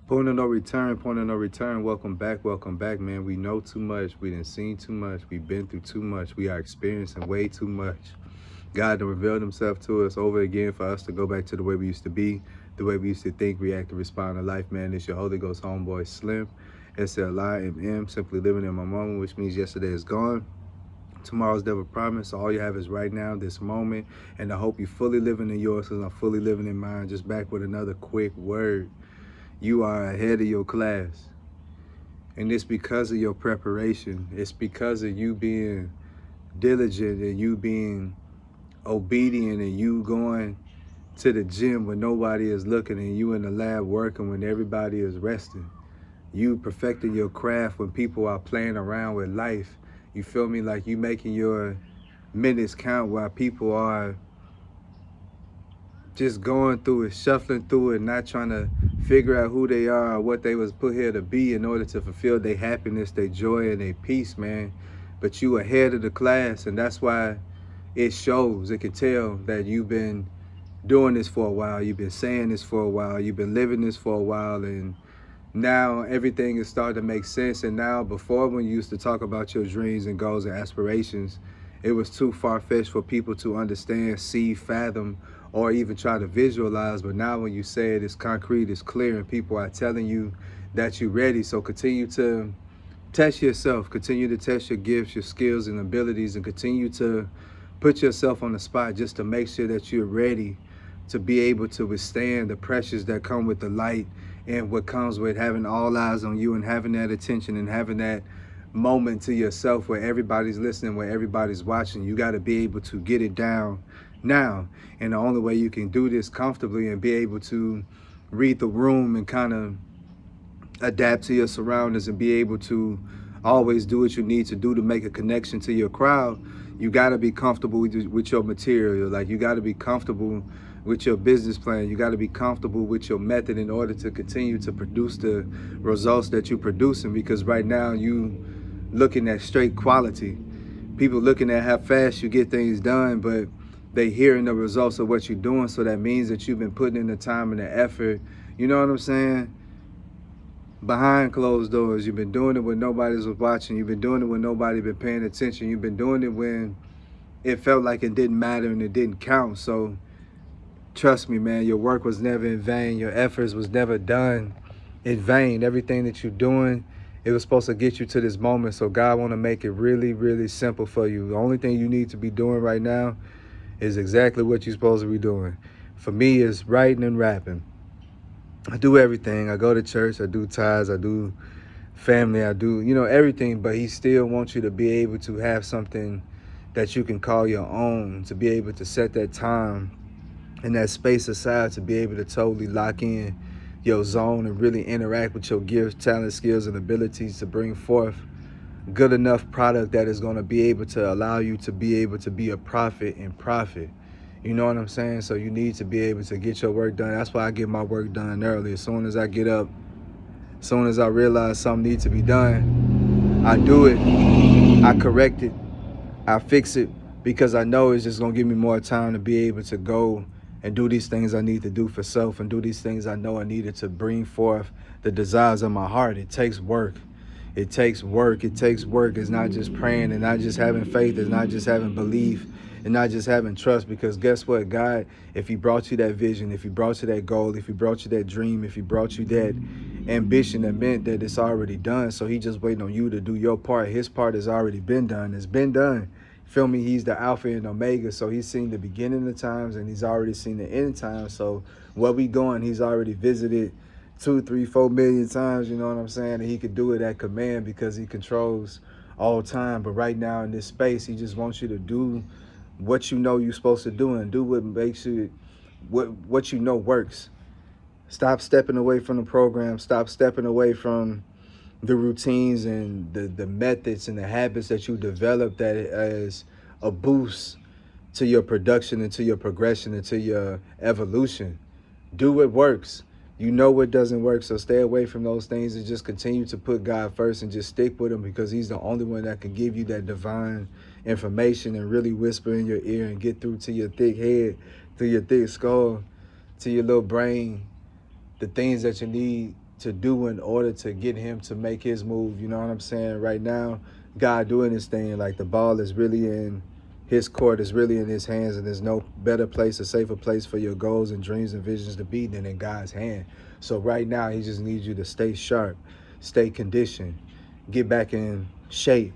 Point of no return. Welcome back, man. We know too much. We done seen too much. We've been through too much. We are experiencing way too much. God done revealed himself to us over again for us to go back to the way we used to be, the way we used to think, react, and respond to life, man. It's your Holy Ghost homeboy, Slim, SLIMM, simply living in my moment, which means yesterday is gone. Tomorrow's never promised. So all you have is right now, this moment, and I hope you're fully living in yours because I'm fully living in mine. Just back with another quick word. You are ahead of your class. And it's because of your preparation. It's because of you being diligent and you being obedient and you going to the gym when nobody is looking and you in the lab working when everybody is resting. You perfecting your craft when people are playing around with life. You feel me? Like you making your minutes count while people are just going through it, shuffling through it, not trying to figure out who they are or what they was put here to be in order to fulfill their happiness, their joy, and their peace, man. But you ahead of the class, and that's why it shows. It can tell that you've been doing this for a while. You've been saying this for a while. You've been living this for a while, and now everything is starting to make sense. And now, before, when you used to talk about your dreams and goals and aspirations, it was too far-fetched for people to understand, see, fathom, or even try to visualize. But now when you say it, it's concrete, it's clear, and people are telling you that you're ready. So continue to test yourself, continue to test your gifts, your skills and abilities, and continue to put yourself on the spot just to make sure that you're ready to be able to withstand the pressures that come with the light and what comes with having all eyes on you and having that attention and having that moment to yourself where everybody's listening, where everybody's watching. You got to be able to get it down now. And the only way you can do this comfortably and be able to read the room and kind of adapt to your surroundings and be able to always do what you need to do to make a connection to your crowd, you got to be comfortable with your material. Like, you got to be comfortable with your business plan. You got to be comfortable with your method in order to continue to produce the results that you're producing. Because right now you looking at straight quality. People looking at how fast you get things done, but they hearing the results of what you're doing. So that means that you've been putting in the time and the effort. You know what I'm saying? Behind closed doors. You've been doing it when nobody was watching. You've been doing it when nobody been paying attention. You've been doing it when it felt like it didn't matter and it didn't count. So trust me, man, your work was never in vain. Your efforts was never done in vain. Everything that you're doing, it was supposed to get you to this moment. So God want to make it really, really simple for you. The only thing you need to be doing right now is exactly what you're supposed to be doing. For me, it's writing and rapping. I do everything. I go to church, I do tithes, I do family, I do, everything. But he still wants you to be able to have something that you can call your own, to be able to set that time and that space aside to be able to totally lock in your zone and really interact with your gifts, talent, skills, and abilities to bring forth good enough product that is going to be able to allow you to be able to be a prophet and profit. You know what I'm saying? So you need to be able to get your work done. That's why I get my work done early. As soon as I get up, as soon as I realize something needs to be done, I do it. I correct it. I fix it, because I know it's just going to give me more time to be able to go and do these things I need to do for self and do these things I know I needed to bring forth the desires of my heart. It takes work. It takes work. It takes work. It's not just praying and not just having faith. It's not just having belief and not just having trust. Because guess what? God, if he brought you that vision, if he brought you that goal, if he brought you that dream, if he brought you that ambition, that meant that it's already done. So he just waiting on you to do your part. His part has already been done. It's been done. Feel me? He's the Alpha and Omega. So he's seen the beginning of times and he's already seen the end times. So where we going, he's already visited 2, 3, 4 million times. You know what I'm saying? And he could do it at command because he controls all time. But right now in this space, he just wants you to do what you know you're supposed to do and do what makes you, what you know works. Stop stepping away from the program. Stop stepping away from the routines and the methods and the habits that you develop that as a boost to your production and to your progression and to your evolution. Do what works. You know what doesn't work, so stay away from those things and just continue to put God first and just stick with him, because he's the only one that can give you that divine information and really whisper in your ear and get through to your thick head, to your thick skull, to your little brain, the things that you need to do in order to get him to make his move. You know what I'm saying? Right now, God doing this thing, like the ball is really in his court, is really in his hands, and there's no better place, a safer place for your goals and dreams and visions to be than in God's hand. So right now, he just needs you to stay sharp, stay conditioned, get back in shape,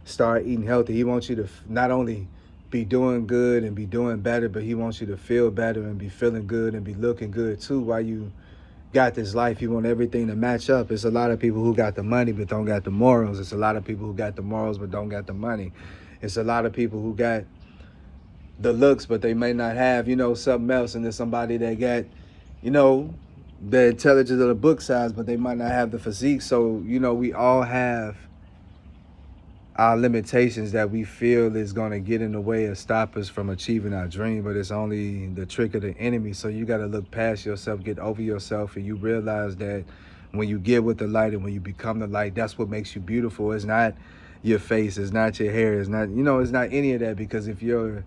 start eating healthy. He wants you to not only be doing good and be doing better, but he wants you to feel better and be feeling good and be looking good too while you got this life. You want everything to match up. It's a lot of people who got the money but don't got the morals. It's a lot of people who got the morals but don't got the money. It's a lot of people who got the looks but they may not have, something else. And there's somebody that got, the intelligence of the book size, but they might not have the physique. So, we all have our limitations that we feel is going to get in the way or stop us from achieving our dream, but it's only the trick of the enemy. So you got to look past yourself, get over yourself, and you realize that when you get with the light and when you become the light, that's what makes you beautiful. It's not your face, it's not your hair, it's not, it's not any of that. Because if your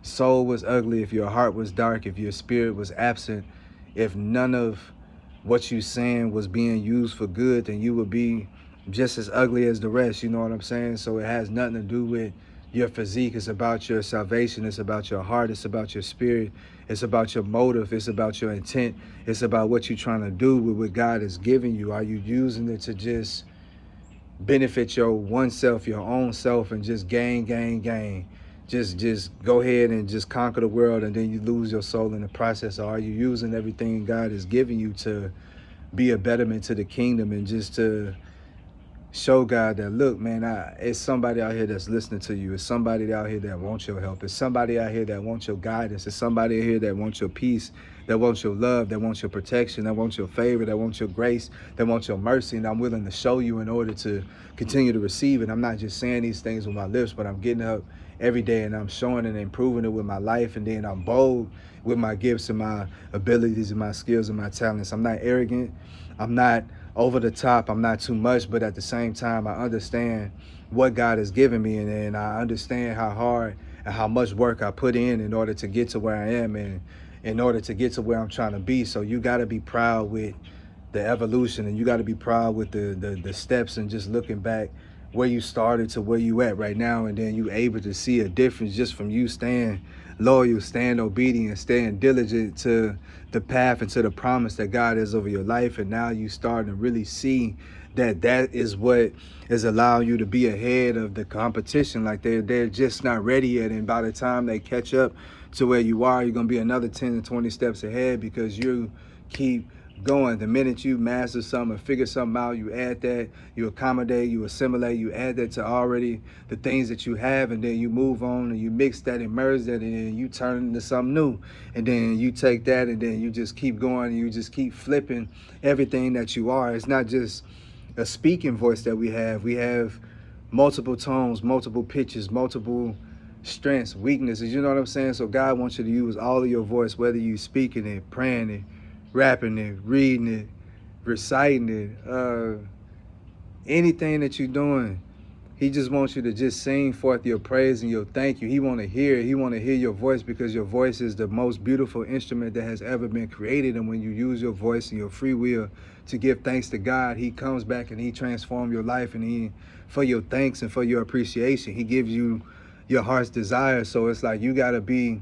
soul was ugly, if your heart was dark, if your spirit was absent, if none of what you saying was being used for good, then you would be just as ugly as the rest. You know what I'm saying? So it has nothing to do with your physique. It's about your salvation. It's about your heart. It's about your spirit. It's about your motive. It's about your intent. It's about what you're trying to do with what God is giving you. Are you using it to just benefit your oneself, your own self, and just gain? Just go ahead and just conquer the world, and then you lose your soul in the process? Or are you using everything God is giving you to be a betterment to the kingdom and just to show God that, look, man, it's somebody out here that's listening to you. It's somebody out here that wants your help. It's somebody out here that wants your guidance. It's somebody out here that wants your peace, that wants your love, that wants your protection, that wants your favor, that wants your grace, that wants your mercy. And I'm willing to show you in order to continue to receive it. I'm not just saying these things with my lips, but I'm getting up every day and I'm showing and improving it with my life. And then I'm bold with my gifts and my abilities and my skills and my talents. I'm not arrogant. I'm not over the top. I'm not too much, but at the same time, I understand what God has given me, and I understand how hard and how much work I put in order to get to where I am and in order to get to where I'm trying to be. So you got to be proud with the evolution, and you got to be proud with the steps, and just looking back where you started to where you at right now, and then you able to see a difference just from you staying loyal, staying obedient, staying diligent to the path and to the promise that God is over your life. And now you starting to really see that is what is allowing you to be ahead of the competition. Like they're just not ready yet, and by the time they catch up to where you are, you're gonna be another 10 to 20 steps ahead, because you keep going. The minute you master something or figure something out, you add that, you accommodate, you assimilate, you add that to already the things that you have, and then you move on and you mix that and merge that, and then you turn into something new. And then you take that and then you just keep going, and you just keep flipping everything that you are. It's not just a speaking voice that we have multiple tones, multiple pitches, multiple strengths, weaknesses, you know what I'm saying? So God wants you to use all of your voice, whether you speaking it, praying it, rapping it, reading it, reciting it, anything that you're doing. He just wants you to just sing forth your praise and your thank you. He want to hear it. He want to hear your voice, because your voice is the most beautiful instrument that has ever been created. And when you use your voice and your free will to give thanks to God, he comes back and he transforms your life, and for your thanks and for your appreciation, he gives you your heart's desire. So it's like you got to be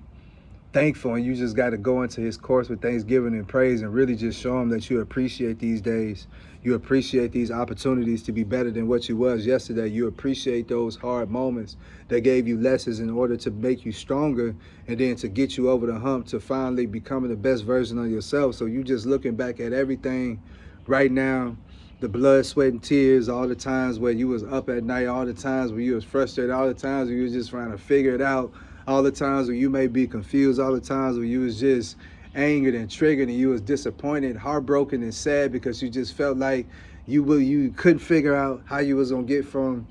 thankful, and you just got to go into his course with thanksgiving and praise, and really just show him that you appreciate these days. You appreciate these opportunities to be better than what you was yesterday. You appreciate those hard moments that gave you lessons in order to make you stronger, and then to get you over the hump to finally becoming the best version of yourself. So you just looking back at everything right now, the blood, sweat, and tears, all the times where you was up at night, all the times where you was frustrated, all the times where you was just trying to figure it out, all the times where you may be confused, all the times where you was just angered and triggered, and you was disappointed, heartbroken, and sad, because you just felt like you couldn't figure out how you was gonna get from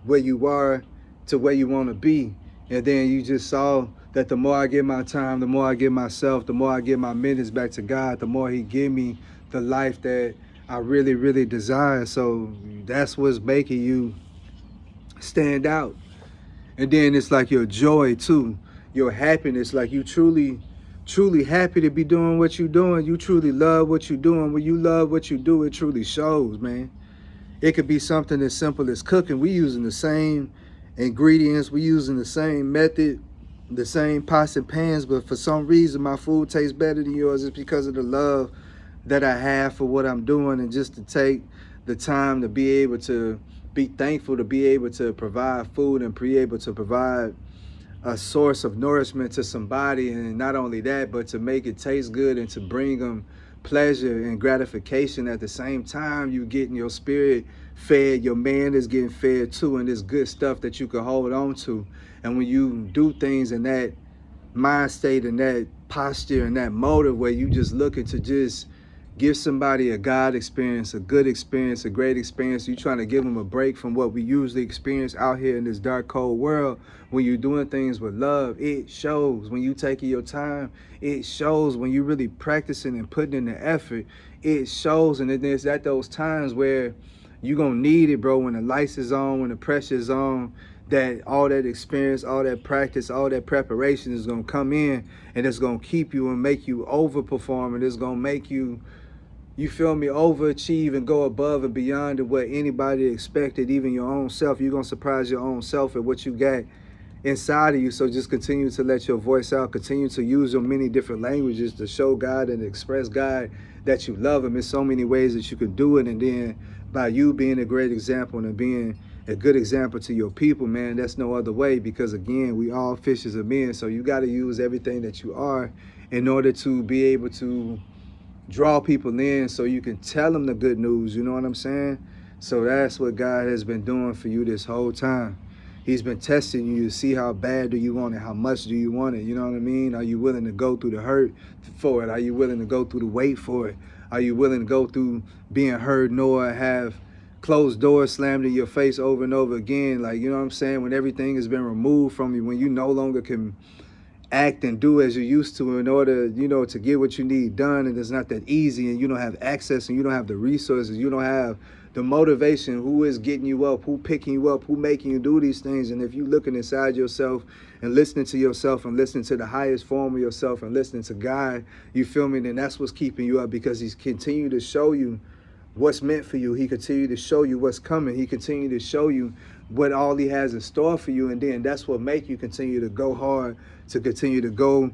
where you are to where you want to be. And then you just saw that the more I give my time, the more I give myself, the more I give my minutes back to God, the more he give me the life that I really, really desire. So that's what's making you stand out. And then it's like your joy too, your happiness, like you truly truly happy to be doing what you're doing. You truly love what you're doing. When you love what you do, it truly shows, man. It could be something as simple as cooking. We using the same ingredients. We using the same method, the same pots and pans, but for some reason my food tastes better than yours. It's because of the love that I have for what I'm doing, and just to take the time to be able to be thankful to be able to provide food and be able to provide a source of nourishment to somebody. And not only that, but to make it taste good and to bring them pleasure and gratification at the same time. You getting your spirit fed, your man is getting fed too, and this good stuff that you can hold on to. And when you do things in that mind state and that posture and that motive where you just looking to just give somebody a God experience, a good experience, a great experience. You're trying to give them a break from what we usually experience out here in this dark, cold world. When you're doing things with love, it shows. When you taking your time, it shows. When you're really practicing and putting in the effort, it shows. And it's at those times where you're going to need it, bro, when the lights is on, when the pressure is on, that all that experience, all that practice, all that preparation is going to come in, and it's going to keep you and make you overperform, and it's going to make you, you feel me, overachieve and go above and beyond of what anybody expected, even your own self. You're going to surprise your own self at what you got inside of you. So just continue to let your voice out. Continue to use your many different languages to show God and express God that you love him. There's so many ways that you can do it. And then by you being a great example and being a good example to your people, man, that's no other way. Because again, we all fishers of men. So you got to use everything that you are in order to be able to draw people in, so you can tell them the good news. You know what I'm saying? So that's what God has been doing for you this whole time. He's been testing you to see how bad do you want it, how much do you want it. You know what I mean? Are you willing to go through the hurt for it? Are you willing to go through the wait for it? Are you willing to go through being heard nor have closed doors slammed in your face over and over again? Like, you know what I'm saying? When everything has been removed from you, when you no longer can act and do as you used to in order, you know, to get what you need done, and it's not that easy, and you don't have access, and you don't have the resources, you don't have the motivation. Who is getting you up? Who picking you up? Who making you do these things? And if you looking inside yourself and listening to yourself and listening to the highest form of yourself and listening to God, you feel me, then that's what's keeping you up, because he's continued to show you what's meant for you. He continued to show you what's coming. He continued to show you what all he has in store for you. And then that's what make you continue to go hard, to continue to go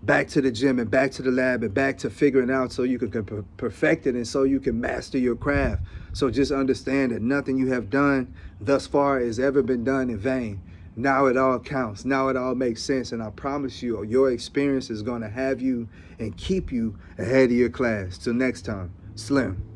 back to the gym and back to the lab and back to figuring out so you can perfect it and so you can master your craft. So just understand that nothing you have done thus far has ever been done in vain. Now it all counts. Now it all makes sense. And I promise you, your experience is going to have you and keep you ahead of your class. Till next time, Slim.